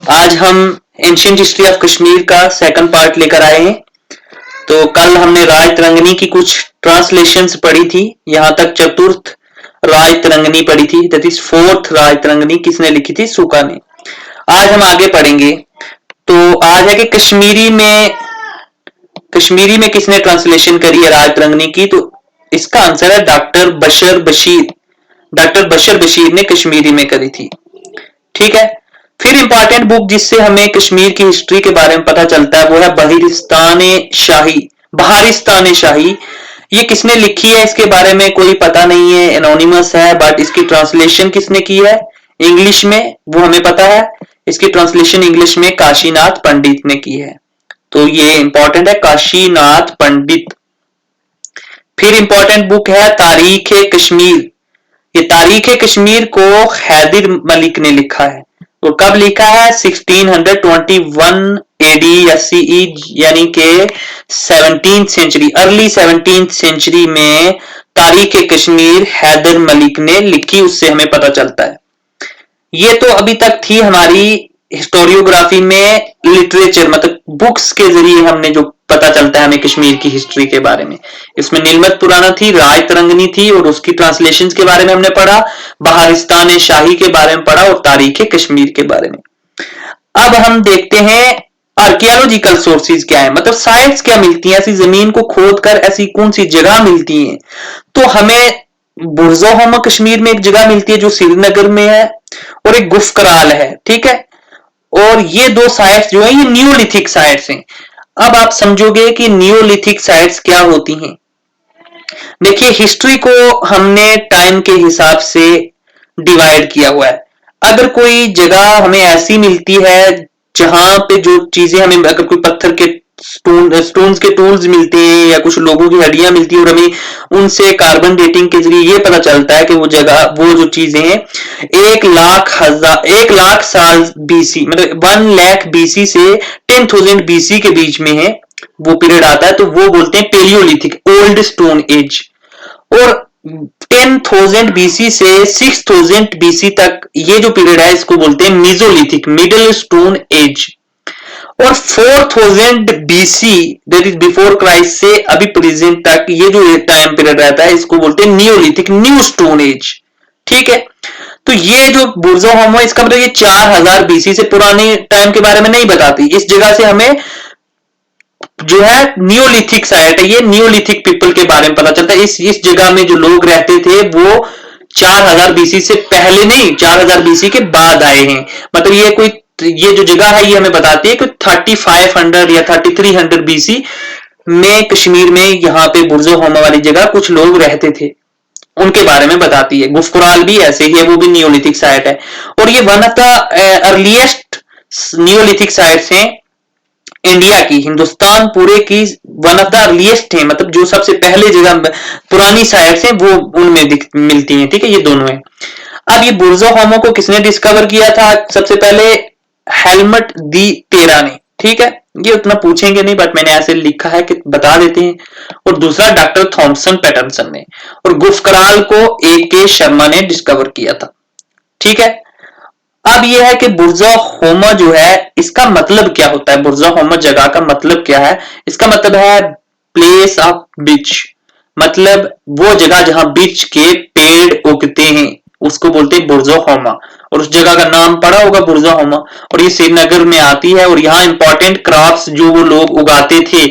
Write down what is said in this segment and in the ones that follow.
आज हम ancient history of Kashmir का सेकंड पार्ट लेकर आए हैं। तो कल हमने राय तरंगनी की कुछ ट्रांसलेशंस पढ़ी थी, यहां तक चतुर्थ राय तरंगनी पढ़ी थी, दैट इज फोर्थ राय तरंगनी किसने लिखी थी? सूका ने। आज हम आगे पढ़ेंगे। तो आज है कि कश्मीरी में किसने ट्रांसलेशन करी है राय तरंगनी की? तो इसका आंसर है डॉक्टर बशर बशीर। डॉक्टर बशर बशीर ने कश्मीरी में करी थी। ठीक है। फिर इंपॉर्टेंट बुक जिससे हमें कश्मीर की हिस्ट्री के बारे में पता चलता है वो है बहारिस्तान शाही। ये किसने लिखी है इसके बारे में कोई पता नहीं है, एनोनिमस है, बट इसकी ट्रांसलेशन किसने की है इंग्लिश में वो हमें पता है। इसकी ट्रांसलेशन इंग्लिश में काशीनाथ पंडित ने की है। तो ये इंपॉर्टेंट है, काशीनाथ पंडित। फिर इंपॉर्टेंट बुक है तारीख कश्मीर। ये तारीख कश्मीर को हैदर मलिक ने लिखा है। तो कब लिखा है? 1621 एडी या सीई, यानी के 17th century, early 17th century में तारीख कश्मीर हैदर मलिक ने लिखी, उससे हमें पता चलता है। ये तो अभी तक थी हमारी हिस्टोरियोग्राफी में लिटरेचर, मतलब बुक्स के जरिए हमने जो पता चलता है हमें कश्मीर की हिस्ट्री के बारे में। इसमें नीलमत पुराना थी, राय तरंगनी थी और उसकी ट्रांसलेशंस के बारे में हमने पढ़ा, बहारिस्तान शाही के बारे में पढ़ा और तारीख कश्मीर के बारे में। अब हम देखते हैं आर्कियोलॉजिकल सोर्सेज क्या है, मतलब साइट्स क्या मिलती हैं, ऐसी जमीन को खोद कर ऐसी कौन सी जगह मिलती हैं। तो हमें बुर्जोहमा कश्मीर में एक जगह मिलती है जो श्रीनगर में है, और एक गुफकराल है। ठीक है। और ये दो साइट्स जो है ये न्यूलिथिक साइट्स हैं। अब आप समझोगे कि न्यूलिथिक साइट्स क्या होती हैं। देखिए, हिस्ट्री को हमने टाइम के हिसाब से डिवाइड किया हुआ है। अगर कोई जगह हमें ऐसी मिलती है जहां पे जो चीजें हमें, अगर कोई पत्थर के स्टोन्स के टूल्स मिलते हैं या कुछ लोगों की हड्डियां मिलती है और हमें उनसे कार्बन डेटिंग के जरिए ये पता चलता है कि वो जगह, वो जो चीजें हैं 1 लाख साल बीसी, मतलब 1 लाख बीसी से 10,000 बीसी के बीच में है, वो पीरियड आता है, तो वो बोलते हैं पेलियोलिथिक, ओल्ड स्टोन एज। और 10,000 बीसी से 6,000 बीसी तक ये जो पीरियड है इसको बोलते हैं मीजोलिथिक, मिडिल स्टोन एज। और 4,000 BC, that is before Christ, से अभी प्रेजेंट तक ये जो टाइम पीरियड रहता है इसको बोलते हैं नियोलिथिक, न्यू स्टोन एज। ठीक है। तो ये जो बुर्जोहोमा, इसका मतलब ये 4,000 बीसी से पुराने टाइम के बारे में नहीं बताती। इस जगह से हमें जो है नियोलिथिक साइट है, ये नियोलिथिक पीपल के बारे में पता चलता है। इस जगह में जो लोग रहते थे वो 4,000 बीसी से पहले नहीं, 4,000 बीसी के बाद आए हैं। मतलब ये जो जगह है ये हमें बताती है कि 3500 या 3300 बीसी में कश्मीर में यहाँ पे बुर्जोहोमा वाली जगह कुछ लोग रहते थे, उनके बारे में बताती है। गुफकुराल भी ऐसे ही है, वो भी नियोलिथिक साइट है। और ये one of the earliest Neolithic sites हैं इंडिया की, हिंदुस्तान पूरे की वन ऑफ द अर्लीस्ट है, मतलब जो सबसे पहले जगह पुरानी साइट्स हैं वो उनमें मिलती हैं। ठीक है, ये दोनों है। अब ये बुर्जोहोमा को किसने डिस्कवर किया था? सबसे पहले हेलमट दी टेरा ने। ठीक है, ये उतना पूछेंगे नहीं बट मैंने ऐसे लिखा है कि बता देते हैं। और दूसरा डॉक्टर थॉमसन पैटरसन ने। और गुफकराल को A.K. शर्मा ने डिस्कवर किया था। ठीक है। अब यह है कि बुर्जोहोमा जो है इसका मतलब क्या होता है, बुर्जोहोमा जगह का मतलब क्या है? इसका मतलब है प्लेस ऑफ बीच, मतलब वो जगह जहां बीच के पेड़ उगते हैं उसको बोलते हैं बुर्जोहोमा। और उस जगह का नाम पड़ा होगा बुर्जोहोमा। और ये श्रीनगर में आती है। और यहाँ इंपॉर्टेंट क्रॉप्स जो वो लोग उगाते थे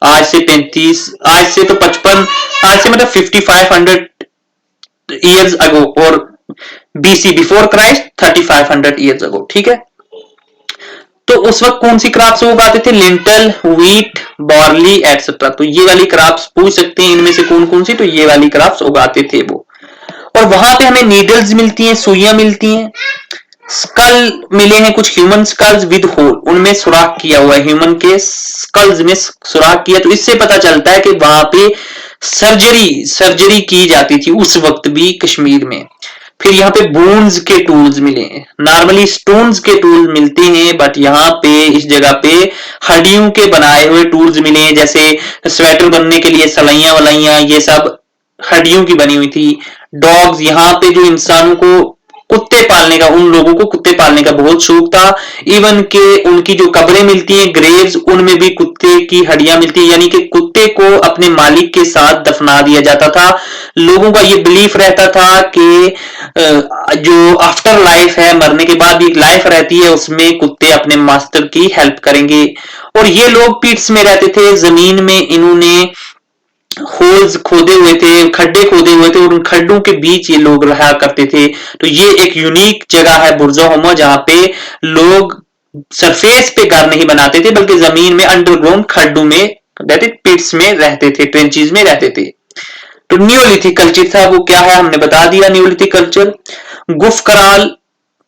आज से 55, आज से तो 55, आज से मतलब 5500 ईयर्स अगो, और BC before Christ 3500 years ago. ठीक है। तो उस वक्त कौन सी क्रॉप्स उगाते थे? Lintel, wheat, barley etcetera. तो ये वाली क्रॉप्स पूछ सकते हैं इनमें से कौन कौन सी, तो ये वाली क्रॉप्स उगाते थे वो। और वहां पे हमें नीडल्स मिलती हैं, सुइयां मिलती हैं, स्कल मिले हैं, कुछ ह्यूमन स्कल्स विद होल, उनमें सुराख किया हुआ है, ह्यूमन के स्कल्स में सुराख किया। तो इससे पता चलता है कि वहां पे सर्जरी की जाती थी उस वक्त भी कश्मीर में। फिर यहाँ पे बोन्स के टूल्स मिले हैं, नॉर्मली स्टोन्स के टूल मिलते हैं बट यहाँ पे इस जगह पे हड्डियों के बनाए हुए टूल्स मिले हैं, जैसे स्वेटर बनने के लिए सलाइयां वलाइयां ये सब हड्डियों की बनी हुई थी। डॉग्स, यहाँ पे जो इंसानों को कुत्ते पालने का, उन लोगों को कुत्ते पालने का बहुत शौक था। इवन के उनकी जो कब्रें मिलती हैं ग्रेव्स, उनमें भी कुत्ते की हड्डियां मिलती है, यानी कि कुत्ते को अपने मालिक के साथ दफना दिया जाता था। लोगों का ये बिलीफ रहता था कि जो आफ्टर लाइफ है, मरने के बाद भी एक लाइफ रहती है, उसमें कुत्ते अपने मास्टर की हेल्प करेंगे। और ये लोग पिट्स में रहते थे, जमीन में इन्होंने होल्स खोदे हुए थे, खड्डे खोदे हुए थे, और उन खड्डों के बीच ये लोग रहा करते थे। तो ये एक यूनिक जगह है बुर्जा होमा, जहां पे लोग सरफेस पे घर नहीं बनाते थे, बल्कि जमीन में अंडरग्राउंड खड्डों में रहते, पिट्स में रहते थे, ट्रेंचेस में रहते थे। तो नियोलिथिक कल्चर था, वो क्या है हमने बता दिया। नियोलिथिक कल्चर, गुफकराल,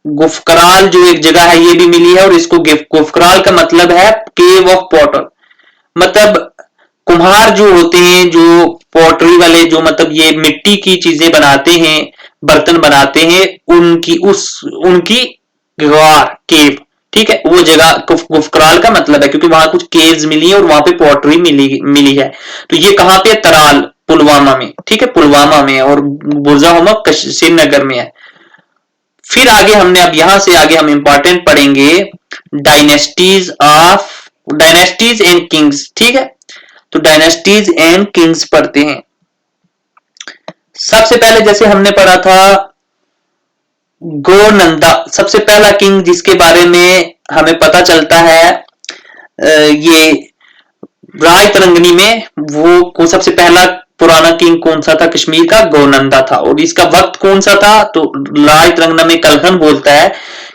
गुफकराल जो एक जगह है ये भी मिली है, और इसको गुफकराल का मतलब है केव ऑफ पॉटर, मतलब कुम्हार जो होते हैं, जो पॉटरी वाले, जो मतलब ये मिट्टी की चीजें बनाते हैं, बर्तन बनाते हैं, उनकी गुफार, केव, ठीक है, वो जगह गुफकराल का मतलब है, क्योंकि वहां कुछ केव्स मिली है और वहां पे पॉटरी मिली है। तो ये कहां पे, तराल, पुलवामा में, ठीक है, पुलवामा में, और बुर्जा होमा श्रीनगर में है। फिर आगे हमने, अब यहां से आगे हम इंपॉर्टेंट पढ़ेंगे डायनेस्टीज एंड किंग्स, ठीक है। तो डायनेस्टीज एंड किंग्स पढ़ते हैं। सबसे पहले जैसे हमने पढ़ा था गोनंदा, सबसे पहला किंग जिसके बारे में हमें पता चलता है ये राय तरंगनी में, वो सबसे पहला पुराना किंग कौन सा था कश्मीर का, गोनंदा था। और इसका वक्त कौन सा था, तो राय तरंगना में कलहन बोलता है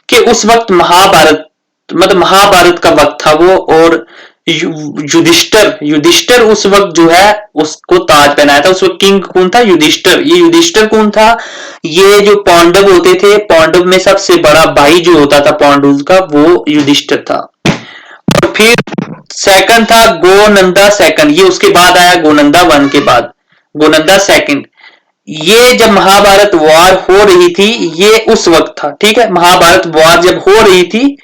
कि उस वक्त महाभारत, मतलब महाभारत का वक्त था वो, और युधिष्ठिर उस वक्त जो है उसको ताज पहनाया था। उस वक्त किंग कौन था, युधिष्ठिर। ये युधिष्ठिर कौन था, ये जो पांडव होते थे, पांडव में सबसे बड़ा भाई जो होता था पांडुज का, वो युधिष्ठिर था। और फिर सेकंड था गोनंदा सेकंड, ये उसके बाद आया, गोनंदा वन के बाद गोनंदा सेकंड। ये जब महाभारत वॉर हो रही थी, ये उस वक्त था, ठीक है। महाभारत वॉर जब हो रही थी,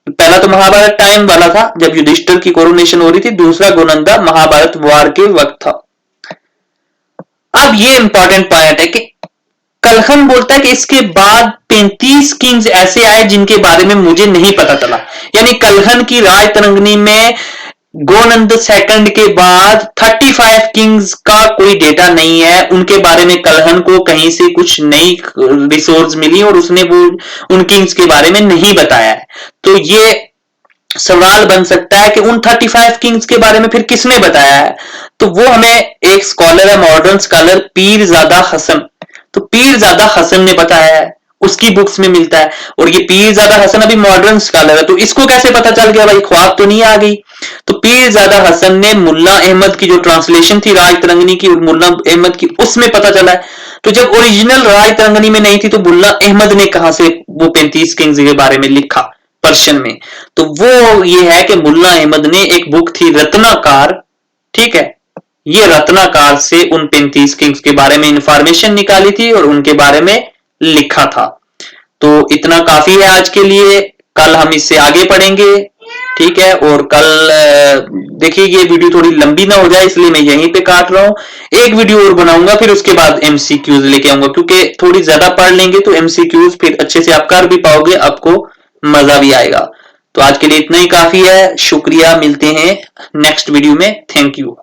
पहला तो महाभारत टाइम वाला था जब युधिष्ठिर की कोरोनेशन हो रही थी, दूसरा गोनंदा महाभारत वॉर के वक्त था। अब ये इंपॉर्टेंट पॉइंट है कि कलहन बोलता है कि इसके बाद 35 किंग्स ऐसे आए जिनके बारे में मुझे नहीं पता चला। यानी कलहन की राय तरंगनी में गोनंद सेकंड के बाद 35 किंग्स का कोई डेटा नहीं है, उनके बारे में कलहन को कहीं से कुछ नई रिसोर्स मिली और उसने वो उन किंग्स के बारे में नहीं बताया है। तो ये सवाल बन सकता है कि उन 35 किंग्स के बारे में फिर किसने बताया है। तो वो हमें एक स्कॉलर है, मॉडर्न स्कॉलर पीरजादा हसन, तो पीरजादा हसन ने बताया है, उसकी बुक्स में मिलता है। और ये पीरजादा हसन अभी मॉडर्न स्कॉलर है, तो इसको कैसे पता चल गया भाई, ख्वाब तो नहीं आ गई। तो पीरजादा हसन ने मुल्ला अहमद की जो ट्रांसलेशन थी राय तरंगनी की, और मुल्ला अहमद की, उसमें पता चला है। तो जब ओरिजिनल राय तरंगनी में नहीं थी, तो मुल्ला अहमद ने कहां से वो 35 किंग्स के बारे में लिखा पर्शियन में। तो वो ये है कि मुल्ला अहमद ने एक बुक थी रत्नाकार, ठीक है, ये रत्नाकार से उन 35 किंग्स के बारे में इंफॉर्मेशन निकाली थी और उनके बारे में लिखा था। तो इतना काफी है आज के लिए, कल हम इससे आगे पढ़ेंगे, ठीक है। और कल देखिए ये वीडियो थोड़ी लंबी ना हो जाए, इसलिए मैं यहीं पे काट रहा हूं। एक वीडियो और बनाऊंगा, फिर उसके बाद एमसीक्यूज लेके आऊंगा, क्योंकि थोड़ी ज्यादा पढ़ लेंगे तो एमसीक्यूज फिर अच्छे से आप कर भी पाओगे, आपको मजा भी आएगा। तो आज के लिए इतना ही काफी है, शुक्रिया, मिलते हैं नेक्स्ट वीडियो में, थैंक यू।